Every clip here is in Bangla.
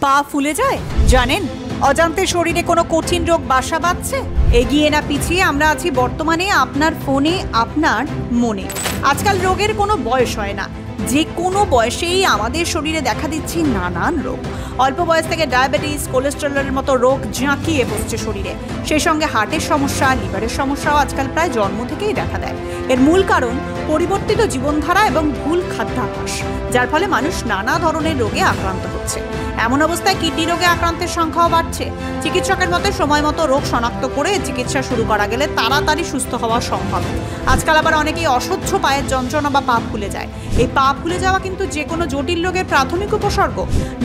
পা ফুলে যায় জানেন? অজান্তে শরীরে কোনো কঠিন রোগ বাসা বাঁধছে? এগিয়ে না পিছিয়ে আমরা আছি বর্তমানে আপনার ফোনে, আপনার মনে। আজকাল রোগের কোনো বয়স হয় না, যে কোনো বয়সেই আমাদের শরীরে দেখা দিচ্ছে নানান রোগ। অল্প বয়স থেকে ডায়াবেটিস, কোলেস্টেরলের মতো রোগ জাঁকিয়ে বসছে শরীরে। সেই সঙ্গে হার্টের সমস্যা, লিভারের সমস্যাও আজকাল প্রায় জন্ম থেকেই দেখা দেয়। এর মূল কারণ পরিবর্তিত জীবনধারা এবং ভুল খাদ্যাভ্যাস, যার ফলে মানুষ নানা ধরনের রোগে আক্রান্ত হচ্ছে। এমন অবস্থায় কিডনি রোগে আক্রান্তের সংখ্যাও বাড়ছে। চিকিৎসকের মতে সময় মতো রোগ শনাক্ত করে চিকিৎসা শুরু করা গেলে তাড়াতাড়ি সুস্থ হওয়া সম্ভব। আজকাল আবার অনেকেই অসহ্য পায়ের যন্ত্রণা বা পা ফুলে যায়। এই পা ফুলে যাওয়া কিন্তু যে কোনো জটিল রোগের প্রাথমিক উপসর্গ।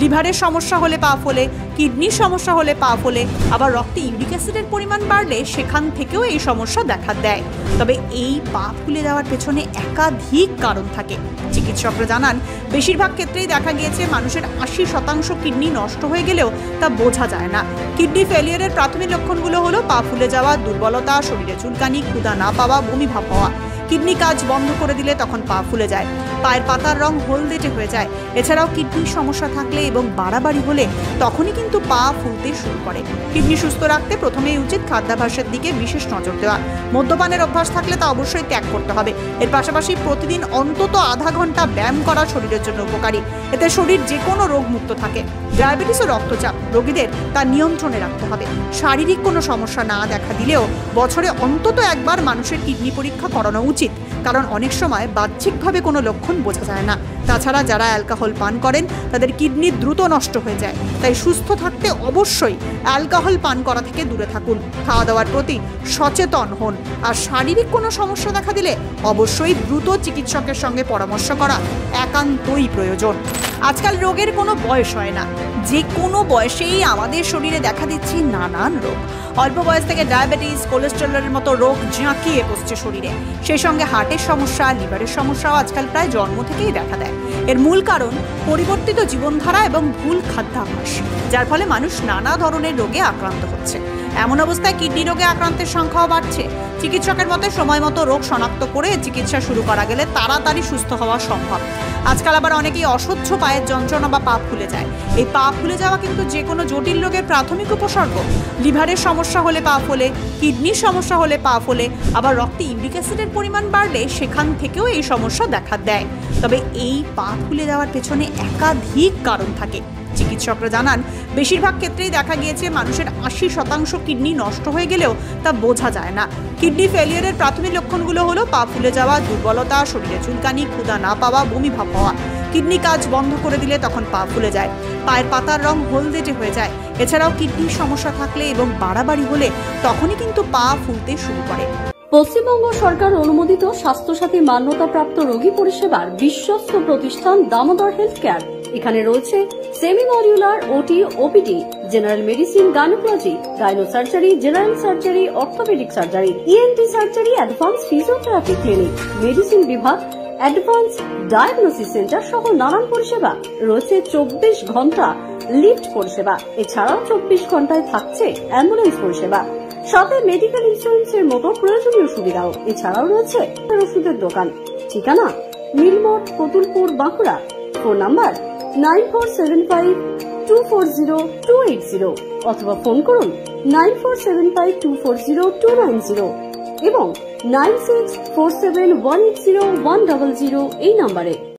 লিভারের সমস্যা হলে পা ফোলে, কিডনির সমস্যা হলে পা ফোলে, আবার রক্তে ইউরিক অ্যাসিডের পরিমাণ বাড়লে সেখান থেকেও এই সমস্যা দেখা দেয়। তবে এই পা ফুলে যাওয়ার পেছনে একাধিক কারণ থাকে। চিকিৎসকরা জানান, বেশিরভাগ ক্ষেত্রেই দেখা গিয়েছে মানুষের 80% কিডনি নষ্ট হয়ে গেলেও তা বোঝা যায় না। কিডনি ফেলিয়ারের প্রাথমিক লক্ষণগুলো হলো পা ফুলে যাওয়া, দুর্বলতা, শরীরে চুলকানি, ক্ষুধা না পাওয়া, বমি ভাব হওয়া। কিডনি কাজ বন্ধ করে দিলে তখন পা ফুলে যায়, পায়ের পাতার রং হলদেটে হয়ে যায়। এছাড়াও কিডনির সমস্যা থাকলে এবং বাড়াবাড়ি হলে তখনই কিন্তু পা ফুলতে শুরু করে। কিডনি সুস্থ রাখতে প্রথমেই উচিত খাদ্যাভ্যাসের দিকে বিশেষ নজর দেওয়া। মদ্যপানের অভ্যাস থাকলে তা অবশ্যই ত্যাগ করতে হবে। এর পাশাপাশি প্রতিদিন অন্তত আধা ঘন্টা ব্যায়াম করা শরীরের জন্য উপকারী। এতে শরীর যে কোনো রোগ মুক্ত থাকে। ডায়াবেটিস ও রক্তচাপ রোগীদের তা নিয়ন্ত্রণে রাখতে হবে। শারীরিক কোনো সমস্যা না দেখা দিলেও বছরে অন্তত একবার মানুষের কিডনি পরীক্ষা করানো উচিত, কারণ অনেক সময় বাহ্যিকভাবে কোনো লক্ষণ বোঝা যায় না। তাছাড়া যারা অ্যালকোহল পান করেন তাদের কিডনি দ্রুত নষ্ট হয়ে যায়। তাই সুস্থ থাকতে অবশ্যই অ্যালকোহল পান করা থেকে দূরে থাকুন, খাওয়া দাওয়ার প্রতি সচেতন হন। আর শারীরিক কোনো সমস্যা দেখা দিলে অবশ্যই দ্রুত চিকিৎসকের সঙ্গে পরামর্শ করা একান্তই প্রয়োজন। আজকাল রোগের কোনো বয়স হয় না, যে কোনো বয়সেই আমাদের শরীরে দেখা দিচ্ছে নানান রোগ। অল্প বয়স থেকে ডায়াবেটিস, কোলেস্টেরলের মতো রোগ জাঁকিয়ে বসছে শরীরে। সেই সঙ্গে হার্টের সমস্যা, লিভারের সমস্যাও আজকাল প্রায় জন্ম থেকেই দেখা দেয়। এর মূল কারণ পরিবর্তিত জীবনধারা এবং ভুল খাদ্যাভ্যাস, যার ফলে মানুষ নানা ধরনের রোগে আক্রান্ত হচ্ছে। এমন অবস্থায় কিডনি রোগে আক্রান্তের সংখ্যাও বাড়ছে। চিকিৎসকের মতে সময় মতো রোগ শনাক্ত করে চিকিৎসা শুরু করা গেলে তাড়াতাড়ি সুস্থ হওয়া সম্ভব। আজকাল আবার অনেকেই অসহ্য পায়ের যন্ত্রণা বা পা ফুলে যায়। এই পা ফুলে যাওয়া কিন্তু যে কোনো জটিল রোগের প্রাথমিক উপসর্গ। লিভারের সমস্যা হলে পা ফোলে, কিডনির সমস্যা হলে পা ফোলে, আবার রক্তে ইউরিক অ্যাসিডের পরিমাণ বাড়লে সেখান থেকেও এই সমস্যা দেখা দেয়। তবে এই পা ফুলে যাওয়ার পেছনে একাধিক কারণ থাকে। চিকিৎসকরা জানান, বেশিরভাগ ক্ষেত্রেই দেখা গিয়েছে মানুষের 80% কিডনি নষ্ট হয়ে গেলেও তা বোঝা যায় না। কিডনি ফেলিয়ারের প্রাথমিক লক্ষণগুলো হলো পা ফুলে যাওয়া, দুর্বলতা, শরীরে চুলকানি, ক্ষুধা না পাওয়া, বমি ভাব হওয়া। কিডনি কাজ বন্ধ করে দিলে তখন পা ফুলে যায়, পায়ের পাতার রং হলদেটে হয়ে যায়। এছাড়াও কিডনির সমস্যা থাকলে এবং বাড়াবাড়ি হলে তখনই কিন্তু পা ফুলতে শুরু করে। পশ্চিমবঙ্গ সরকার অনুমোদিত স্বাস্থ্যসাথী মান্যতাপ্রাপ্ত রোগী পরিষেবার বিশ্বস্ত প্রতিষ্ঠান দামোদর হেলথ কেয়ার। এখানে রয়েছে semi modular OT, OPD, general medicine, gynaecology, gynae surgery, general surgery, orthopaedic surgery, ENT surgery, advance physiotherapy clinic, medicine বিভাগ, অ্যাডভান্স ডায়াগনোসিস সেন্টার সহ নানান পরিষেবা রয়েছে। 24 ঘন্টা লিফট পরিষেবা, এছাড়াও 24 ঘন্টায় থাকছে অ্যাম্বুলেন্স পরিষেবা, সাথে মেডিকেল ইন্স্যুরেন্সের মতো প্রয়োজনীয় সুবিধাও। এছাড়াও রয়েছে ওষুধের দোকান। ঠিকানা মিলমোড়, কতুলপুর, বাঁকুড়া। ফোন নাম্বার 9475240280 অথবা ফোন করুন 9475240290 এবং 9647180100 এই নম্বরে।